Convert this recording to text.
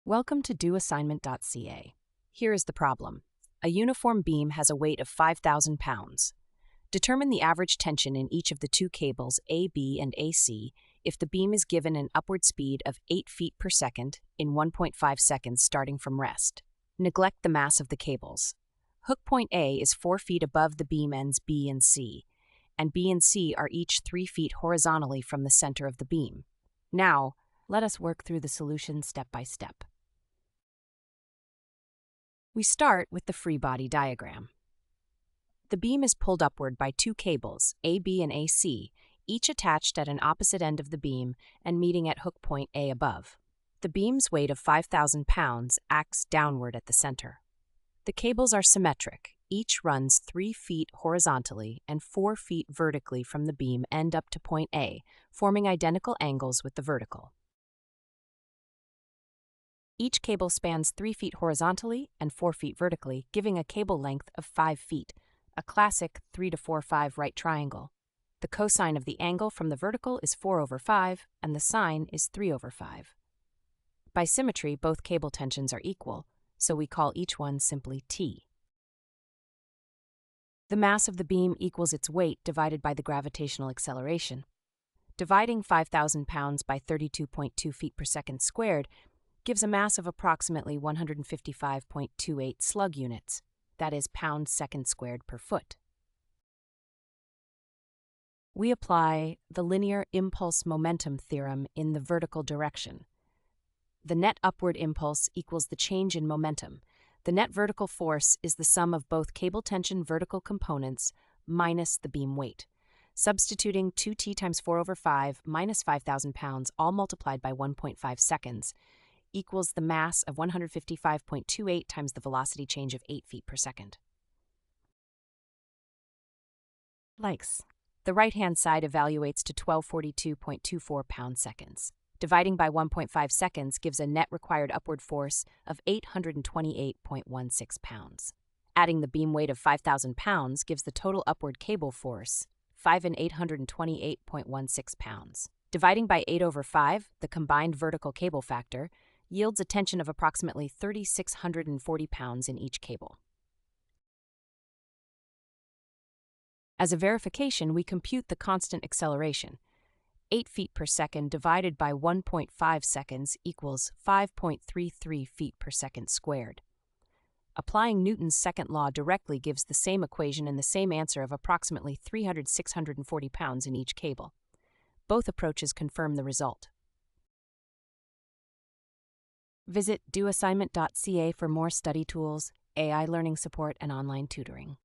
Welcome to doassignment-ca. Here is the problem. A uniform beam has a weight of 5,000 pounds. Determine the average tension in each of the two cables AB and AC if the beam is given an upward speed of 8 feet per second in 1.5 seconds starting from rest. Neglect the mass of the cables. Hook point A is 4 feet above the beam ends B and C, and B and C are each 3 feet horizontally from the center of the beam. Now, let us work through the solution step by step. We start with the free body diagram. The beam is pulled upward by two cables, AB and AC, each attached at an opposite end of the beam and meeting at hook point A above. The beam's weight of 5,000 pounds acts downward at the center. The cables are symmetric. Each runs 3 feet horizontally and 4 feet vertically from the beam end up to point A, forming identical angles with the vertical. Each cable spans 3 feet horizontally and 4 feet vertically, giving a cable length of 5 feet, a classic 3 to 4, 5 right triangle. The cosine of the angle from the vertical is 4/5, and the sine is 3/5. By symmetry, both cable tensions are equal, so we call each one simply T. The mass of the beam equals its weight divided by the gravitational acceleration. Dividing 5,000 pounds by 32.2 feet per second squared gives a mass of approximately 155.28 slug units, that is pounds second squared per foot. We apply the linear impulse momentum theorem in the vertical direction. The net upward impulse equals the change in momentum. The net vertical force is the sum of both cable tension vertical components minus the beam weight. Substituting 2t times 4/5 minus 5,000 pounds, all multiplied by 1.5 seconds, equals the mass of 155.28 times the velocity change of 8 feet per second. Likes. The right-hand side evaluates to 1242.24 pound-seconds. Dividing by 1.5 seconds gives a net required upward force of 828.16 pounds. Adding the beam weight of 5,000 pounds gives the total upward cable force 5,828.16 pounds. Dividing by 8/5, the combined vertical cable factor, yields a tension of approximately 3,640 pounds in each cable. As a verification, we compute the constant acceleration. 8 feet per second divided by 1.5 seconds equals 5.33 feet per second squared. Applying Newton's second law directly gives the same equation and the same answer of approximately 3,640 pounds in each cable. Both approaches confirm the result. Visit doassignment.ca for more study tools, AI learning support, and online tutoring.